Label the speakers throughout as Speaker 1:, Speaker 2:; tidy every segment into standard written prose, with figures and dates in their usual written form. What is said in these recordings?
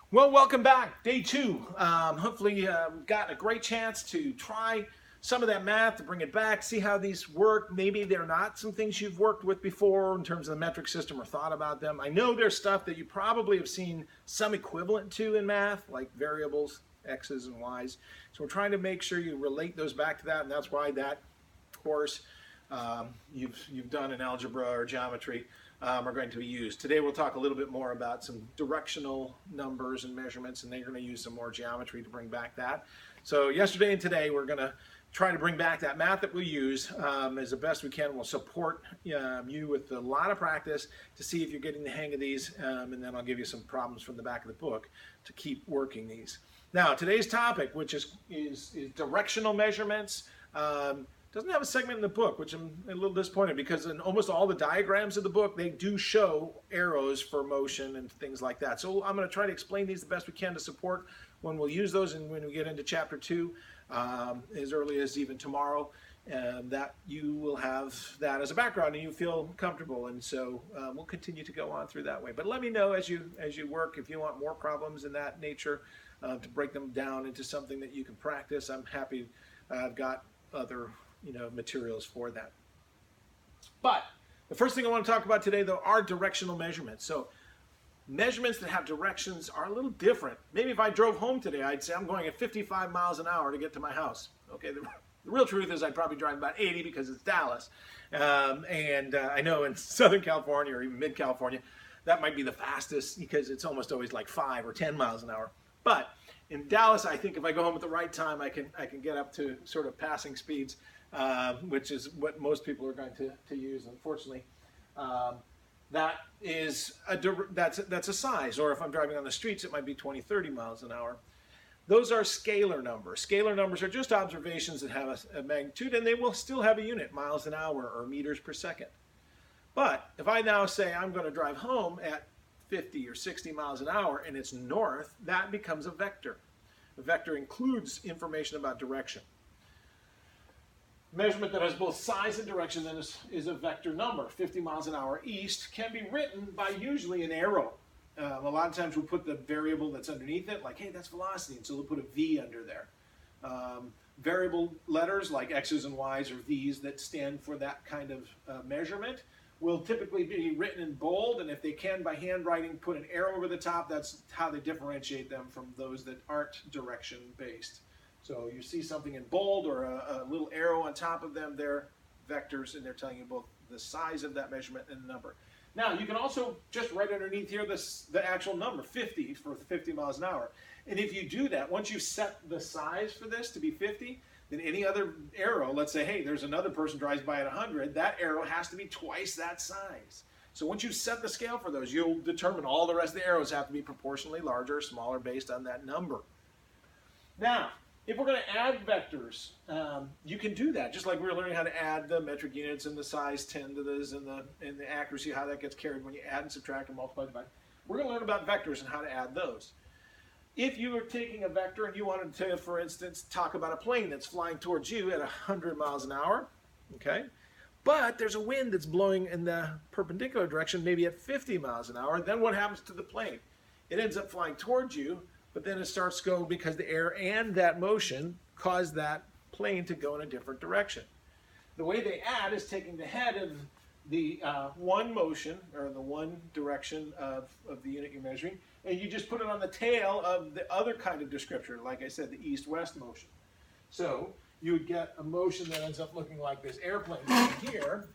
Speaker 1: Well, welcome back. Day two. Hopefully, we've got a great chance to try some of that math, to bring it back, see how these work. Maybe they're not some things you've worked with before in terms of the metric system or thought about them. I know there's stuff that you probably have seen some equivalent to in math, like variables, x's and y's. So we're trying to make sure you relate those back to that, and that's why that course you've done in algebra or geometry are going to be used. Today we'll talk a little bit more about some directional numbers and measurements, and then you're going to use some more geometry to bring back that. So yesterday and today we're going to try to bring back that math that we use as the best we can. We'll support you with a lot of practice to see if you're getting the hang of these, and then I'll give you some problems from the back of the book to keep working these. Now today's topic, which is directional measurements. Doesn't have a segment in the book, which I'm a little disappointed, because in almost all the diagrams of the book, they do show arrows for motion and things like that. So I'm going to try to explain these the best we can to support when we'll use those, and when we get into chapter 2, as early as even tomorrow, that you will have that as a background and you feel comfortable. And so we'll continue to go on through that way. But let me know as you work if you want more problems in that nature, to break them down into something that you can practice. I'm happy. I've got other materials for that. But the first thing I want to talk about today, though, are directional measurements. So measurements that have directions are a little different. Maybe if I drove home today, I'd say I'm going at 55 miles an hour to get to my house. Okay, the real truth is I'd probably drive about 80 because it's Dallas. I know in Southern California or even mid-California, that might be the fastest because it's almost always like 5 or 10 miles an hour. But in Dallas, I think if I go home at the right time, I can get up to sort of passing speeds, which is what most people are going to use. Unfortunately, that's a size. Or if I'm driving on the streets, it might be 20, 30 miles an hour. Those are scalar numbers. Scalar numbers are just observations that have a magnitude, and they will still have a unit, miles an hour or meters per second. But if I now say I'm going to drive home at 50 or 60 miles an hour and it's north, that becomes a vector. A vector includes information about direction. Measurement that has both size and direction then is a vector number. 50 miles an hour east can be written by usually an arrow. A lot of times we'll put the variable that's underneath it, like, hey, that's velocity, and so we'll put a V under there. Variable letters like X's and Y's or V's that stand for that kind of measurement will typically be written in bold, and if they can by handwriting put an arrow over the top, that's how they differentiate them from those that aren't direction based. So you see something in bold or a little arrow on top of them, they're vectors, and they're telling you both the size of that measurement and the number. Now you can also just write underneath here the actual number, 50 for 50 miles an hour. And if you do that, once you set the size for this to be 50, then any other arrow, let's say, hey, there's another person drives by at 100, that arrow has to be twice that size. So once you set the scale for those, you'll determine all the rest of the arrows have to be proportionally larger or smaller based on that number. Now, if we're going to add vectors, you can do that, just like we were learning how to add the metric units and the size 10 to those and the accuracy, how that gets carried when you add and subtract and multiply and divide. We're going to learn about vectors and how to add those. If you were taking a vector and you wanted to, for instance, talk about a plane that's flying towards you at 100 miles an hour, okay, but there's a wind that's blowing in the perpendicular direction, maybe at 50 miles an hour, then what happens to the plane? It ends up flying towards you, but then it starts to go because the air and that motion cause that plane to go in a different direction. The way they add is taking the head of the one motion, or the one direction of the unit you're measuring, and you just put it on the tail of the other kind of descriptor, like I said, the east-west motion. So you would get a motion that ends up looking like this airplane here.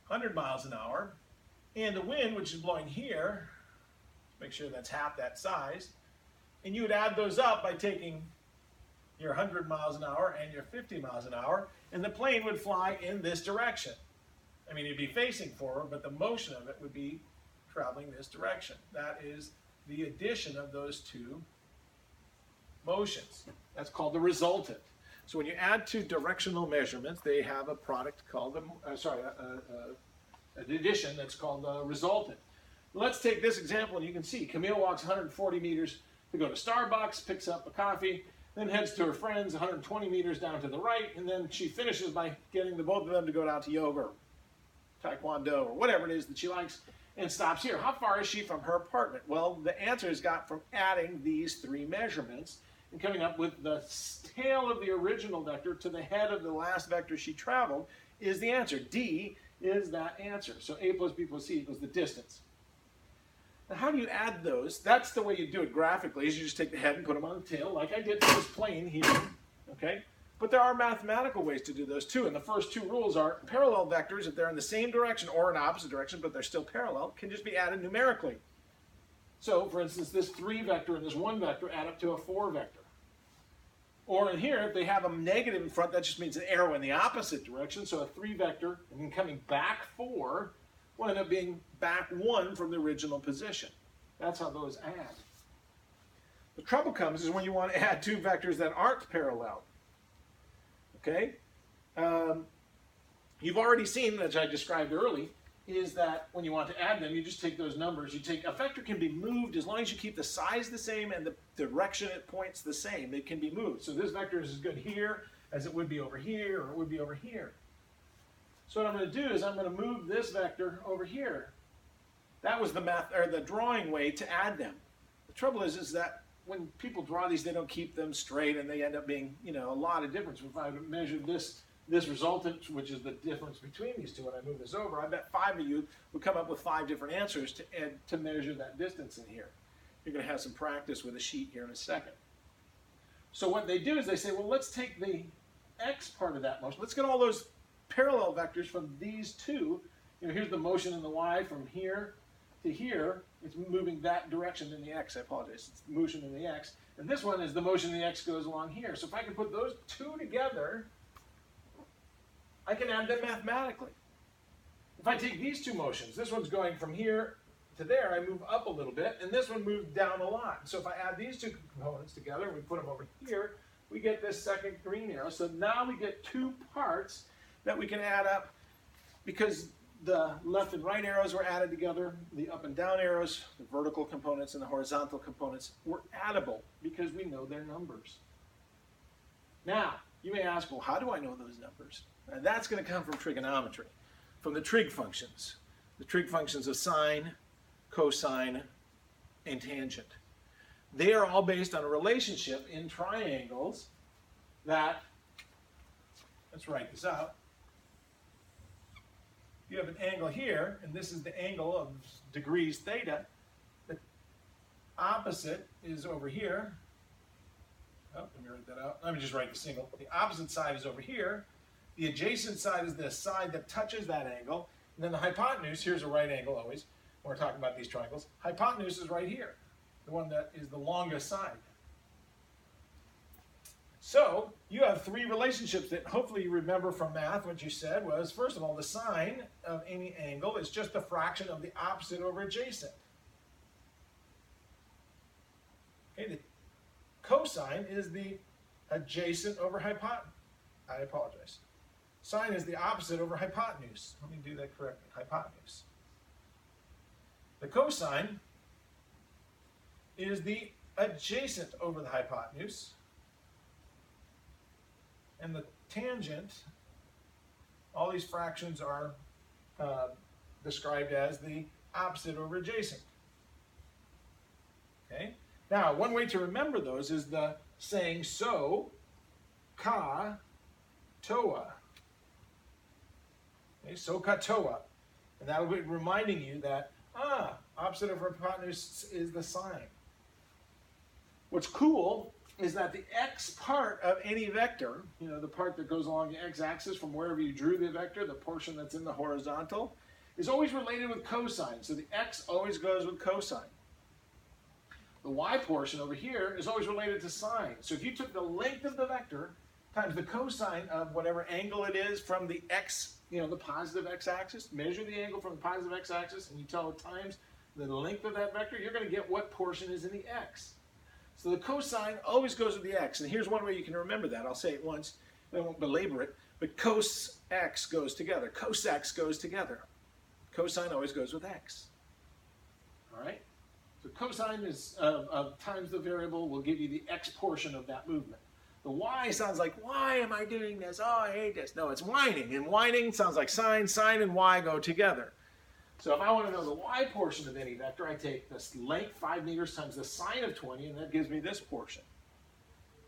Speaker 1: (100 miles an hour), and the wind, which is blowing here, make sure that's half that size, and you would add those up by taking your 100 miles an hour and your 50 miles an hour, and the plane would fly in this direction. I mean, it'd be facing forward, but the motion of it would be traveling this direction. That is the addition of those two motions. That's called the resultant. So when you add two directional measurements, they have a product called an addition that's called the resultant. Let's take this example, and you can see Camille walks 140 meters to go to Starbucks, picks up a coffee, then heads to her friends 120 meters down to the right, and then she finishes by getting the both of them to go down to yoga, or taekwondo, or whatever it is that she likes, and stops here. How far is she from her apartment? Well, the answer is got from adding these three measurements and coming up with the tail of the original vector to the head of the last vector she traveled is the answer. D is that answer. So A plus B plus C equals the distance. Now, how do you add those? That's the way you do it graphically, is you just take the head and put them on the tail, like I did for this plane here, okay? But there are mathematical ways to do those too, and the first two rules are parallel vectors, if they're in the same direction or in opposite direction, but they're still parallel, can just be added numerically. So, for instance, this 3 vector and this 1 vector add up to a 4 vector. Or in here, if they have a negative in front, that just means an arrow in the opposite direction, so a 3 vector, and then coming back 4, will end up being back 1 from the original position. That's how those add. The trouble comes is when you want to add 2 vectors that aren't parallel. Okay? You've already seen, as I described early, is that when you want to add them, you just take those numbers. You take a vector can be moved as long as you keep the size the same and the direction it points the same. It can be moved. So this vector is as good here as it would be over here, or it would be over here. So what I'm going to do is I'm going to move this vector over here. That was the math or the drawing way to add them. The trouble is that when people draw these, they don't keep them straight, and they end up being, you know, a lot of difference. If I measured this resultant, which is the difference between these two, when I move this over, I bet 5 of you would come up with 5 different answers to measure that distance in here. You're going to have some practice with a sheet here in a second. So what they do is they say, well, let's take the x part of that motion. Let's get all those parallel vectors from these two. You know, here's the motion in the y from here to here. It's moving that direction in the x. I apologize. It's motion in the x. And this one is the motion in the x goes along here. So if I can put those two together, I can add them mathematically. If I take these two motions, this one's going from here to there, I move up a little bit, and this one moves down a lot. So if I add these two components together, and we put them over here, we get this second green arrow. So now we get 2 parts that we can add up because the left and right arrows were added together, the up and down arrows, the vertical components and the horizontal components were addable because we know their numbers. Now, you may ask, well, how do I know those numbers? And that's going to come from trigonometry, from the trig functions. The trig functions of sine, cosine, and tangent. They are all based on a relationship in triangles that, let's write this out. You have an angle here, and this is the angle of degrees theta. The opposite is over here. Oh, let me write that out. Let me just write the single. The opposite side is over here. The adjacent side is the side that touches that angle. And then the hypotenuse, here's a right angle always, when we're talking about these triangles. Hypotenuse is right here, the one that is the longest side. So you have 3 relationships that hopefully you remember from math. What you said was, first of all, the sine of any angle is just a fraction of the opposite over adjacent. Okay, the cosine is the adjacent over hypotenuse. I apologize. Sine is the opposite over hypotenuse. Let me do that correctly. Hypotenuse. The cosine is the adjacent over the hypotenuse. And the tangent, all these fractions are described as the opposite over adjacent. Okay? Now, one way to remember those is the saying so, ka, toa. Okay, so ka toa. And that will be reminding you that, opposite over hypotenuse is the sine. What's cool is that the x part of any vector, you know, the part that goes along the x-axis from wherever you drew the vector, the portion that's in the horizontal, is always related with cosine. So the x always goes with cosine. The y portion over here is always related to sine. So if you took the length of the vector times the cosine of whatever angle it is from the x, you know, the positive x-axis, measure the angle from the positive x-axis, and you tell it times the length of that vector, you're going to get what portion is in the x. So the cosine always goes with the x. And here's one way you can remember that. I'll say it once. I won't belabor it. But cos x goes together. Cos x goes together. Cosine always goes with x. All right? So cosine is times the variable will give you the x portion of that movement. The y sounds like, why am I doing this? Oh, I hate this. No, it's whining. And whining sounds like sine. Sine and y go together. So if I want to know the y portion of any vector, I take this length, 5 meters, times the sine of 20, and that gives me this portion.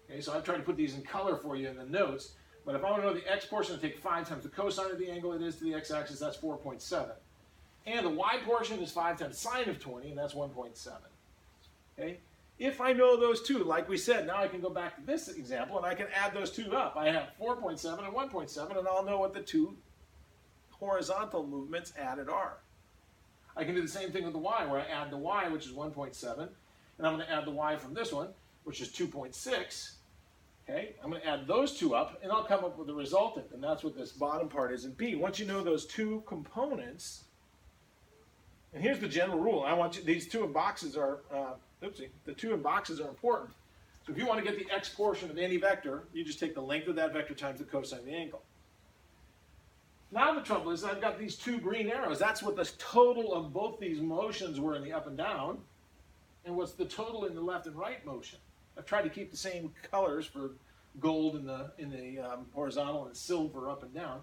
Speaker 1: Okay, so I've tried to put these in color for you in the notes. But if I want to know the x portion, I take 5 times the cosine of the angle it is to the x-axis, that's 4.7. And the y portion is 5 times sine of 20, and that's 1.7. Okay? If I know those two, like we said, now I can go back to this example, and I can add those two up. I have 4.7 and 1.7, and I'll know what the two horizontal movements added are. I can do the same thing with the y, where I add the y, which is 1.7, and I'm going to add the y from this one, which is 2.6. Okay, I'm going to add those two up, and I'll come up with a resultant, and that's what this bottom part is in B. Once you know those two components, and here's the general rule. I want you, these two in boxes are, the two in boxes are important. So if you want to get the x portion of any vector, you just take the length of that vector times the cosine of the angle. Now the trouble is I've got these two green arrows. That's what the total of both these motions were in the up and down, and what's the total in the left and right motion. I've tried to keep the same colors for gold in the horizontal and silver up and down,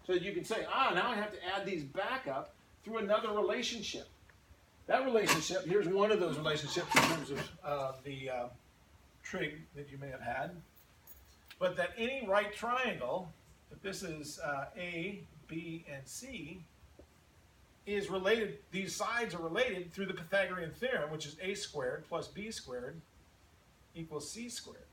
Speaker 1: so that you can say, now I have to add these back up through another relationship. That relationship, here's one of those relationships in terms of the trig that you may have had, but that any right triangle, if this is A, B, and C, is related, these sides are related through the Pythagorean theorem, which is a squared plus b squared equals c squared.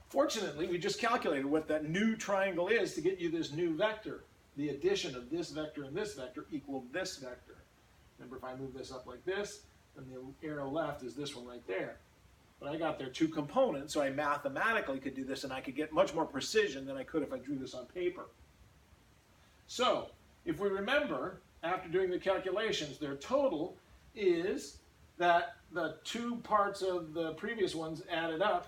Speaker 1: Fortunately, we just calculated what that new triangle is to get you this new vector. The addition of this vector and this vector equal this vector. Remember, if I move this up like this, then the arrow left is this one right there. But I got their two components, so I mathematically could do this, and I could get much more precision than I could if I drew this on paper. So, if we remember, after doing the calculations, their total is that the two parts of the previous ones added up.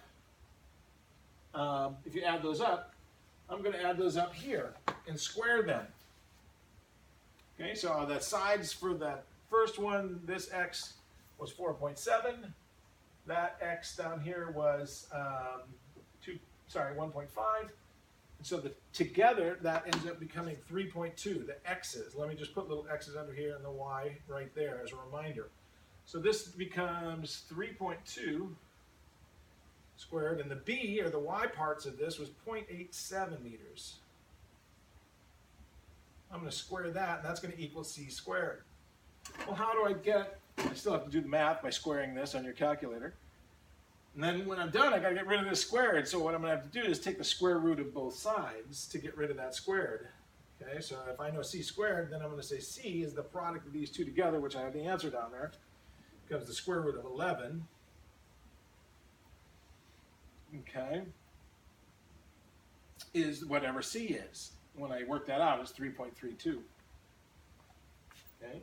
Speaker 1: If you add those up, I'm going to add those up here and square them. Okay, so the sides for that first one, this x was 4.7. That x down here was 1.5. And so together, that ends up becoming 3.2, the x's. Let me just put little x's under here and the y right there as a reminder. So this becomes 3.2 squared, and the b, or the y parts of this, was 0.87 meters. I'm going to square that, and that's going to equal c squared. Well, how do I get, I still have to do the math by squaring this on your calculator. And then when I'm done, I got to get rid of this squared. So what I'm going to have to do is take the square root of both sides to get rid of that squared. Okay, so if I know c squared, then I'm going to say c is the product of these two together, which I have the answer down there. Becomes the square root of 11. Okay, is whatever c is. When I work that out, it's 3.32. Okay,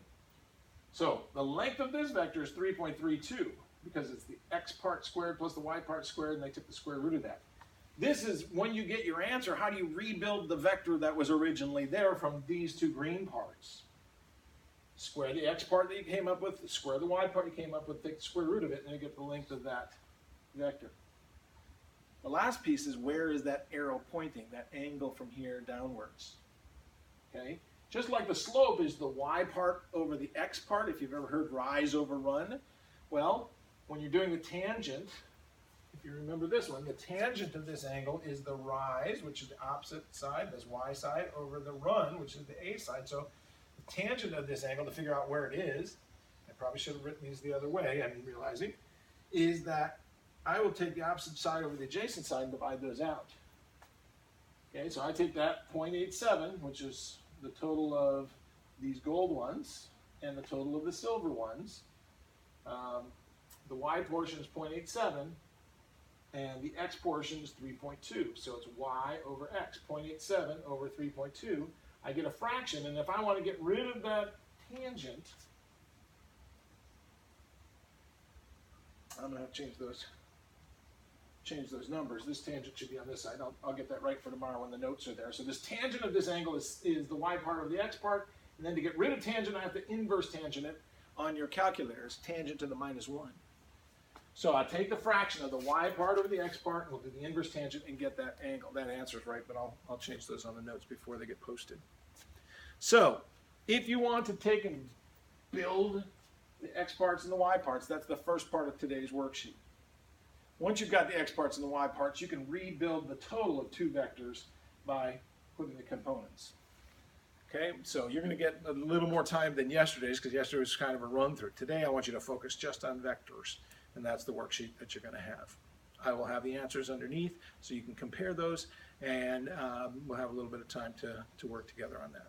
Speaker 1: so the length of this vector is 3.32 because it's the x part squared plus the y part squared, and they took the square root of that. This is when you get your answer, how do you rebuild the vector that was originally there from these two green parts? Square the x part that you came up with, square the y part you came up with, take the square root of it, and you get the length of that vector. The last piece is, where is that arrow pointing, that angle from here downwards? Okay, just like the slope is the y part over the x part, if you've ever heard rise over run. Well, when you're doing the tangent, if you remember this one, the tangent of this angle is the rise, which is the opposite side, this y side, over the run, which is the a side. So the tangent of this angle, to figure out where it is, I probably should have written these the other way, I'm realizing, is that I will take the opposite side over the adjacent side and divide those out. Okay, so I take that 0.87, which is the total of these gold ones, and the total of the silver ones. The y portion is 0.87, and the x portion is 3.2. So it's y over x, 0.87 over 3.2. I get a fraction, and if I want to get rid of that tangent, I'm going to have to change those numbers. This tangent should be on this side. I'll get that right for tomorrow when the notes are there. So this tangent of this angle is the y part over the x part, and then to get rid of tangent, I have to inverse tangent it on your calculator. It's tangent to the -1. So I take the fraction of the y part over the x part, and we'll do the inverse tangent and get that angle. That answer's right, but I'll change those on the notes before they get posted. So if you want to take and build the x parts and the y parts, that's the first part of today's worksheet. Once you've got the x parts and the y parts, you can rebuild the total of two vectors by putting the components. Okay, so you're going to get a little more time than yesterday's, because yesterday was kind of a run through. Today I want you to focus just on vectors, and that's the worksheet that you're going to have. I will have the answers underneath so you can compare those, and we'll have a little bit of time to work together on that.